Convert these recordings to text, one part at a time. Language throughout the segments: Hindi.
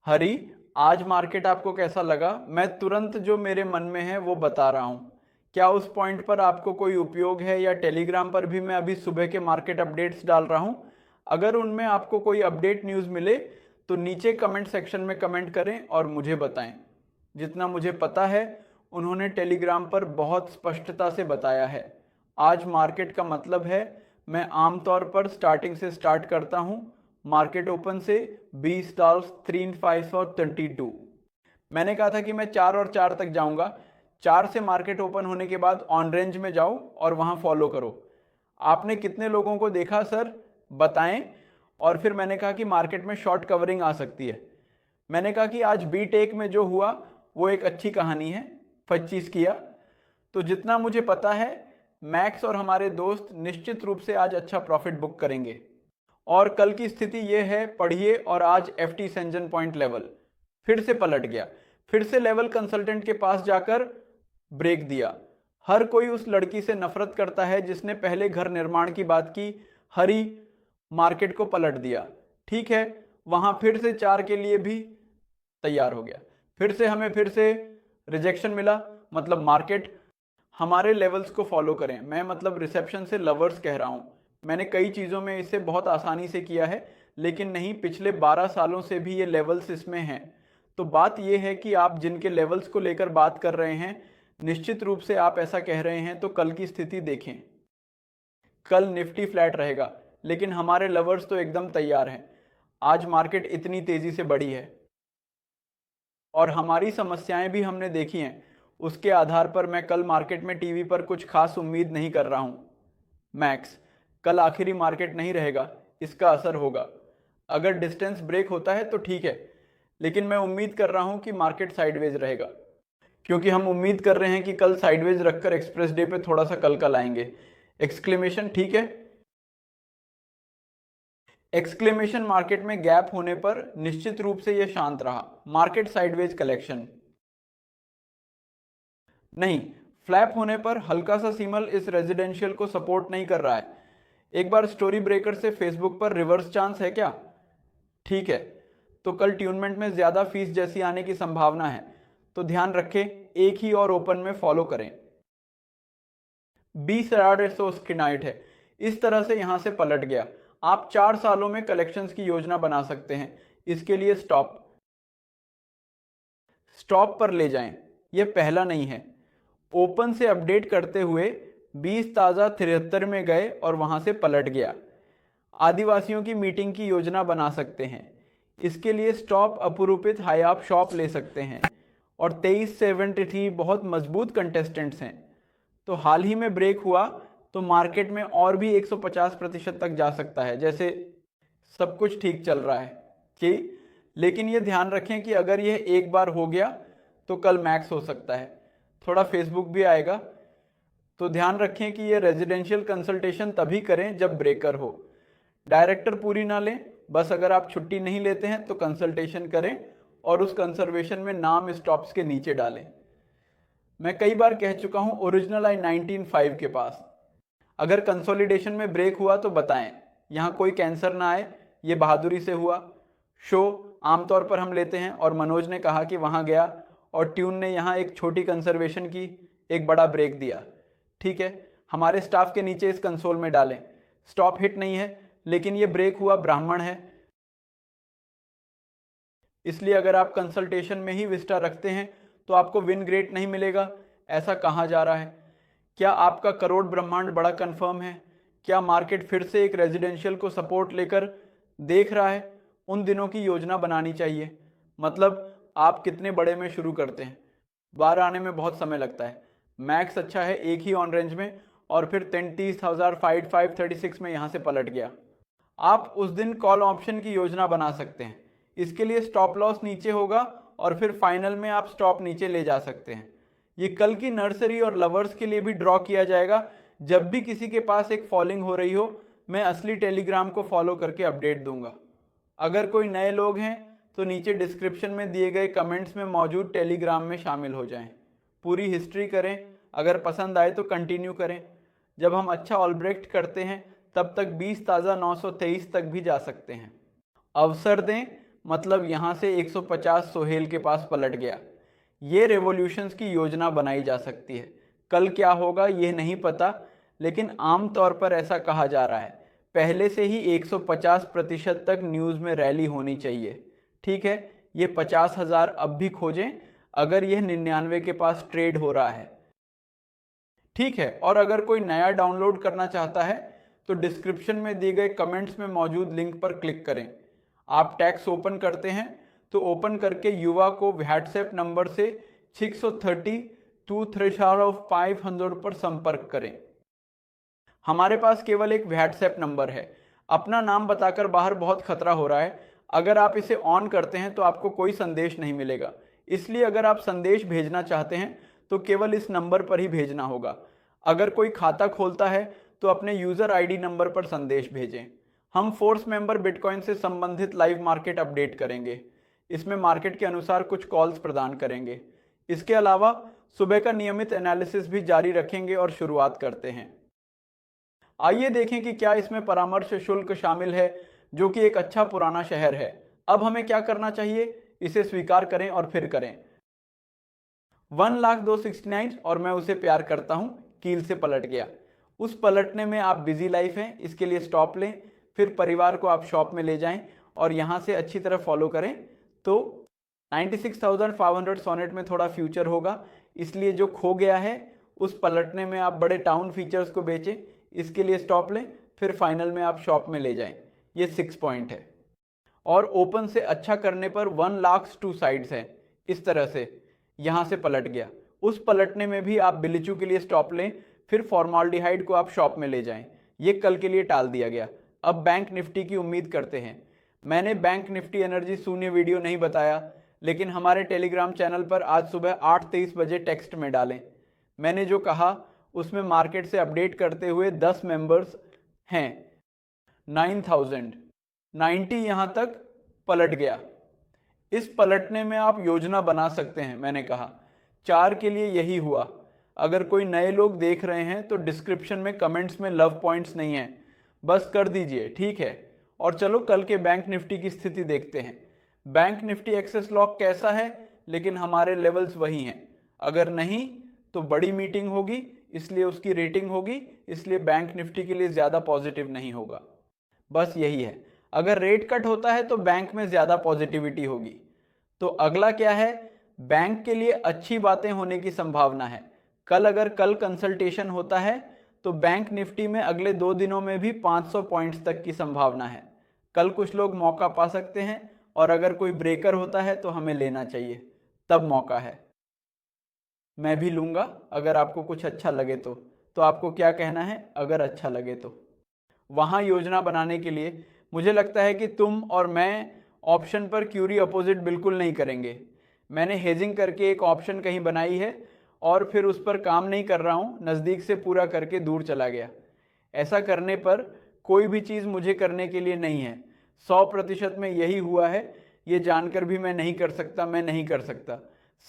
हरी, आज मार्केट आपको कैसा लगा? मैं तुरंत जो मेरे मन में है वो बता रहा हूँ। क्या उस पॉइंट पर आपको कोई उपयोग है, या टेलीग्राम पर भी मैं अभी सुबह के मार्केट अपडेट्स डाल रहा हूँ? अगर उनमें आपको कोई अपडेट न्यूज़ मिले तो नीचे कमेंट सेक्शन में कमेंट करें और मुझे बताएं। जितना मुझे पता है उन्होंने टेलीग्राम पर बहुत स्पष्टता से बताया है। आज मार्केट का मतलब है, मैं आमतौर पर स्टार्टिंग से स्टार्ट करता हूँ। मार्केट ओपन से $20 $3 5 और 22। मैंने कहा था कि मैं 4 और 4 तक जाऊंगा। 4 से मार्केट ओपन होने के बाद ऑन रेंज में जाओ और वहां फॉलो करो। आपने कितने लोगों को देखा सर, बताएं। और फिर मैंने कहा कि मार्केट में शॉर्ट कवरिंग आ सकती है। मैंने कहा कि आज बी टेक में जो हुआ वो एक अच्छी कहानी है, 25 किया। तो जितना मुझे पता है, मैक्स और हमारे दोस्त निश्चित रूप से आज अच्छा प्रॉफिट बुक करेंगे। और कल की स्थिति ये है, पढ़िए। और आज एफटी सेंजन पॉइंट लेवल फिर से पलट गया, फिर से लेवल कंसल्टेंट के पास जाकर ब्रेक दिया। हर कोई उस लड़की से नफरत करता है जिसने पहले घर निर्माण की बात की। हरी मार्केट को पलट दिया। ठीक है, वहां फिर से 4 के लिए भी तैयार हो गया। फिर से रिजेक्शन मिला। मतलब मार्केट हमारे लेवल्स को फॉलो करें। मैं मतलब रिसेप्शन से लवर्स कह रहा हूं। मैंने कई चीज़ों में इसे बहुत आसानी से किया है, लेकिन नहीं, पिछले 12 सालों से भी ये लेवल्स इसमें हैं। तो बात ये है कि आप जिनके लेवल्स को लेकर बात कर रहे हैं, निश्चित रूप से आप ऐसा कह रहे हैं, तो कल की स्थिति देखें। कल निफ्टी फ्लैट रहेगा, लेकिन हमारे लवर्स तो एकदम तैयार हैं। आज मार्केट इतनी तेजी से बढ़ी है और हमारी समस्याएं भी हमने देखी हैं। उसके आधार पर मैं कल मार्केट में टीवी पर कुछ खास उम्मीद नहीं कर रहा हूं। मैक्स, कल आखिरी मार्केट नहीं रहेगा, इसका असर होगा। अगर डिस्टेंस ब्रेक होता है तो ठीक है, लेकिन मैं उम्मीद कर रहा हूं कि मार्केट साइडवेज रहेगा, क्योंकि हम उम्मीद कर रहे हैं कि कल साइडवेज रखकर एक्सप्रेस डे पे थोड़ा सा कल आएंगे। एक्सक्लेमेशन, ठीक है। एक्सक्लेमेशन मार्केट में गैप होने पर निश्चित रूप से यह शांत रहा। मार्केट साइडवेज कलेक्शन नहीं, फ्लैप होने पर हल्का सा सिमल इस रेजिडेंशियल को सपोर्ट नहीं कर रहा है। एक बार स्टोरी ब्रेकर से फेसबुक पर रिवर्स चांस है क्या? ठीक है, तो कल ट्यूनमेंट में ज्यादा फीस जैसी आने की संभावना है। तो ध्यान रखें, एक ही और ओपन में फॉलो करें। 20 की नाइट है, इस तरह से यहां से पलट गया। आप 4 सालों में कलेक्शंस की योजना बना सकते हैं। इसके लिए स्टॉप स्टॉप पर ले जाएं। यह पहला नहीं है। ओपन से अपडेट करते हुए 20 ताज़ा 73 में गए और वहां से पलट गया। आदिवासियों की मीटिंग की योजना बना सकते हैं। इसके लिए स्टॉप अपरूपित हाई आप शॉप ले सकते हैं। और 2373 बहुत मजबूत कंटेस्टेंट्स हैं। तो हाल ही में ब्रेक हुआ तो मार्केट में और भी 150% तक जा सकता है। जैसे सब कुछ ठीक चल रहा है कि, लेकिन ये ध्यान रखें कि अगर यह एक बार हो गया तो कल मैक्स हो सकता है। थोड़ा फेसबुक भी आएगा। तो ध्यान रखें कि ये रेजिडेंशियल कंसल्टेशन तभी करें जब ब्रेकर हो। डायरेक्टर पूरी ना लें, बस अगर आप छुट्टी नहीं लेते हैं तो कंसल्टेशन करें और उस कंसर्वेशन में नाम स्टॉप्स के नीचे डालें। मैं कई बार कह चुका हूं, ओरिजिनल आई 19.5 के पास। अगर कंसोलिडेशन में ब्रेक हुआ तो बताएं, यहां कोई कैंसर ना आए। ये बहादुरी से हुआ। शो आमतौर पर हम लेते हैं और मनोज ने कहा कि वहां गया और ट्यून ने यहां एक छोटी कंसर्वेशन की, एक बड़ा ब्रेक दिया। ठीक है, हमारे स्टाफ के नीचे इस कंसोल में डालें। स्टॉप हिट नहीं है, लेकिन ये ब्रेक हुआ ब्राह्मण है। इसलिए अगर आप कंसल्टेशन में ही विस्टा रखते हैं तो आपको विन ग्रेट नहीं मिलेगा, ऐसा कहा जा रहा है। क्या आपका करोड़ ब्रह्मांड बड़ा कंफर्म है? क्या मार्केट फिर से एक रेजिडेंशियल को सपोर्ट लेकर देख रहा है? उन दिनों की योजना बनानी चाहिए। मतलब आप कितने बड़े में शुरू करते हैं, बाहर आने में बहुत समय लगता है। मैक्स अच्छा है एक ही ऑन रेंज में, और फिर 30,536 में यहां से पलट गया। आप उस दिन कॉल ऑप्शन की योजना बना सकते हैं। इसके लिए स्टॉप लॉस नीचे होगा और फिर फाइनल में आप स्टॉप नीचे ले जा सकते हैं। ये कल की नर्सरी और लवर्स के लिए भी ड्रॉ किया जाएगा। जब भी किसी के पास एक फॉलिंग हो रही हो, मैं असली टेलीग्राम को फॉलो करके अपडेट दूंगा। अगर कोई नए लोग हैं तो नीचे डिस्क्रिप्शन में दिए गए कमेंट्स में मौजूद टेलीग्राम में शामिल हो जाएं। पूरी हिस्ट्री करें, अगर पसंद आए तो कंटिन्यू करें। जब हम अच्छा ऑलब्रेक्ट करते हैं तब तक 20 ताज़ा 923 तक भी जा सकते हैं। अवसर दें, मतलब यहाँ से 150 सोहेल के पास पलट गया। ये रेवोल्यूशंस की योजना बनाई जा सकती है। कल क्या होगा ये नहीं पता, लेकिन आमतौर पर ऐसा कहा जा रहा है। पहले से ही 150% तक न्यूज़ में रैली होनी चाहिए। ठीक है, ये 50,000 अब भी खोजें अगर यह 99 के पास ट्रेड हो रहा है। ठीक है, और अगर कोई नया डाउनलोड करना चाहता है तो डिस्क्रिप्शन में दिए गए कमेंट्स में मौजूद लिंक पर क्लिक करें। आप टैक्स ओपन करते हैं तो ओपन करके युवा को व्हाट्सएप नंबर से 630 टू थ्रेशोल्ड ऑफ 500 पर संपर्क करें। हमारे पास केवल एक व्हाट्सएप नंबर है। अपना नाम बताकर बाहर बहुत खतरा हो रहा है। अगर आप इसे ऑन करते हैं तो आपको कोई संदेश नहीं मिलेगा, इसलिए अगर आप संदेश भेजना चाहते हैं तो केवल इस नंबर पर ही भेजना होगा। अगर कोई खाता खोलता है तो अपने यूज़र आईडी नंबर पर संदेश भेजें। हम फोर्स मेंबर बिटकॉइन से संबंधित लाइव मार्केट अपडेट करेंगे। इसमें मार्केट के अनुसार कुछ कॉल्स प्रदान करेंगे। इसके अलावा सुबह का नियमित एनालिसिस भी जारी रखेंगे और शुरुआत करते हैं। आइए देखें कि क्या इसमें परामर्श शुल्क शामिल है, जो कि एक अच्छा पुराना शहर है। अब हमें क्या करना चाहिए, इसे स्वीकार करें और फिर करें। 1,02,69 और मैं उसे प्यार करता हूं, कील से पलट गया। उस पलटने में आप बिजी लाइफ हैं, इसके लिए स्टॉप लें, फिर परिवार को आप शॉप में ले जाएं और यहां से अच्छी तरह फॉलो करें तो 96,500 सोनेट में थोड़ा फ्यूचर होगा, इसलिए जो खो गया है उस पलटने में आप बड़े टाउन फीचर्स को बेचें, इसके लिए स्टॉप लें, फिर फाइनल में आप शॉप में ले जाएं। ये 6 पॉइंट है और ओपन से अच्छा करने पर 1 लाख 2 साइड्स हैं। इस तरह से यहाँ से पलट गया। उस पलटने में भी आप बिलिचू के लिए स्टॉप लें, फिर फॉर्माल्डिहाइड को आप शॉप में ले जाएं। ये कल के लिए टाल दिया गया। अब बैंक निफ्टी की उम्मीद करते हैं। मैंने बैंक निफ्टी एनर्जी शून्य वीडियो नहीं बताया, लेकिन हमारे टेलीग्राम चैनल पर आज सुबह 8:23 बजे टेक्स्ट में डालें। मैंने जो कहा उसमें मार्केट से अपडेट करते हुए 10 मेंबर्स हैं। 9,090 यहाँ तक पलट गया। इस पलटने में आप योजना बना सकते हैं। मैंने कहा 4 के लिए यही हुआ। अगर कोई नए लोग देख रहे हैं तो डिस्क्रिप्शन में कमेंट्स में लव पॉइंट्स नहीं है, बस कर दीजिए, ठीक है। और चलो कल के बैंक निफ्टी की स्थिति देखते हैं। बैंक निफ्टी एक्सेस लॉक कैसा है, लेकिन हमारे लेवल्स वही हैं। अगर नहीं तो बड़ी मीटिंग होगी, इसलिए उसकी रेटिंग होगी, इसलिए बैंक निफ्टी के लिए ज़्यादा पॉजिटिव नहीं होगा। बस यही है। अगर रेट कट होता है तो बैंक में ज़्यादा पॉजिटिविटी होगी। तो अगला क्या है, बैंक के लिए अच्छी बातें होने की संभावना है। अगर कल कंसल्टेशन होता है तो बैंक निफ्टी में अगले 2 दिनों में भी 500 पॉइंट्स तक की संभावना है। कल कुछ लोग मौका पा सकते हैं और अगर कोई ब्रेकर होता है तो हमें लेना चाहिए, तब मौका है। मैं भी लूँगा अगर आपको कुछ अच्छा लगे तो आपको क्या कहना है अगर अच्छा लगे तो। वहाँ योजना बनाने के लिए मुझे लगता है कि तुम और मैं ऑप्शन पर क्यूरी अपोजिट बिल्कुल नहीं करेंगे। मैंने हेजिंग करके एक ऑप्शन कहीं बनाई है और फिर उस पर काम नहीं कर रहा हूँ, नज़दीक से पूरा करके दूर चला गया। ऐसा करने पर कोई भी चीज़ मुझे करने के लिए नहीं है। 100% में यही हुआ है। ये जानकर भी मैं नहीं कर सकता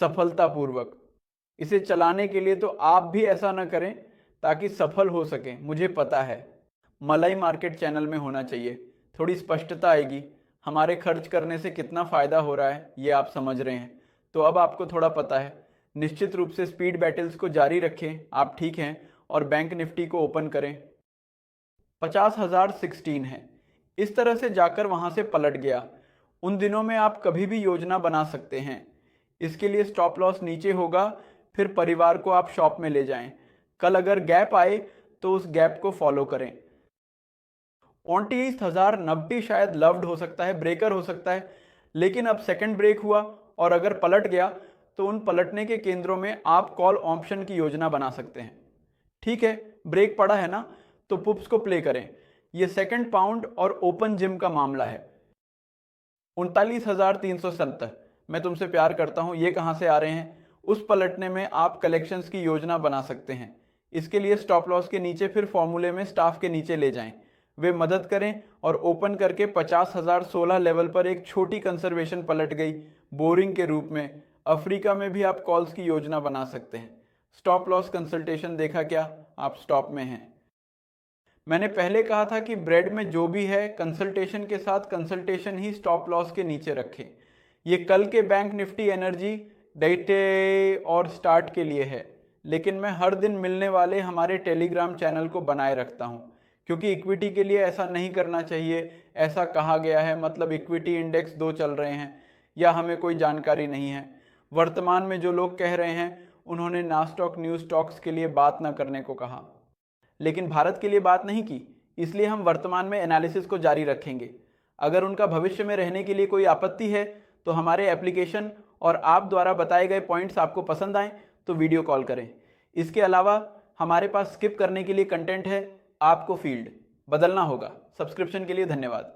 सफलतापूर्वक। इसे चलाने के लिए तो आप भी ऐसा ना करें ताकि सफल हो सकें। मुझे पता है मलाई मार्केट चैनल में होना चाहिए, थोड़ी स्पष्टता आएगी। हमारे खर्च करने से कितना फ़ायदा हो रहा है ये आप समझ रहे हैं, तो अब आपको थोड़ा पता है। निश्चित रूप से स्पीड बैटल्स को जारी रखें, आप ठीक हैं, और बैंक निफ्टी को ओपन करें। 50,016 है। इस तरह से जाकर वहाँ से पलट गया। उन दिनों में आप कभी भी योजना बना सकते हैं। इसके लिए स्टॉप लॉस नीचे होगा, फिर परिवार को आप शॉप में ले जाएं। कल अगर गैप आए तो उस गैप को फॉलो करें। 29,090 शायद लव्ड हो सकता है, ब्रेकर हो सकता है, लेकिन अब सेकंड ब्रेक हुआ और अगर पलट गया तो उन पलटने के केंद्रों में आप कॉल ऑप्शन की योजना बना सकते हैं। ठीक है, ब्रेक पड़ा है ना, तो पुप्स को प्ले करें। ये सेकंड पाउंड और ओपन जिम का मामला है। 39,370 मैं तुमसे प्यार करता हूं, ये कहां से आ रहे हैं? उस पलटने में आप कलेक्शंस की योजना बना सकते हैं। इसके लिए स्टॉप लॉस के नीचे फिर फॉर्मूले में स्टाफ के नीचे ले जाएं, वे मदद करें और ओपन करके 50,016 लेवल पर एक छोटी कंजर्वेशन पलट गई बोरिंग के रूप में। अफ्रीका में भी आप कॉल्स की योजना बना सकते हैं। स्टॉप लॉस कंसल्टेशन देखा क्या? आप स्टॉप में हैं। मैंने पहले कहा था कि ब्रेड में जो भी है कंसल्टेशन के साथ कंसल्टेशन ही स्टॉप लॉस के नीचे रखें। ये कल के बैंक निफ्टी एनर्जी डेटे और स्टार्ट के लिए है, लेकिन मैं हर दिन मिलने वाले हमारे टेलीग्राम चैनल को बनाए रखता हूँ, क्योंकि इक्विटी के लिए ऐसा नहीं करना चाहिए। ऐसा कहा गया है, मतलब इक्विटी इंडेक्स 2 चल रहे हैं या हमें कोई जानकारी नहीं है। वर्तमान में जो लोग कह रहे हैं उन्होंने नास्टॉक न्यूज़ स्टॉक्स के लिए बात न करने को कहा, लेकिन भारत के लिए बात नहीं की, इसलिए हम वर्तमान में एनालिसिस को जारी रखेंगे। अगर उनका भविष्य में रहने के लिए कोई आपत्ति है तो हमारे एप्लीकेशन और आप द्वारा बताए गए पॉइंट्स आपको पसंद आए तो वीडियो कॉल करें। इसके अलावा हमारे पास स्किप करने के लिए कंटेंट है, आपको फील्ड बदलना होगा। सब्सक्रिप्शन के लिए धन्यवाद।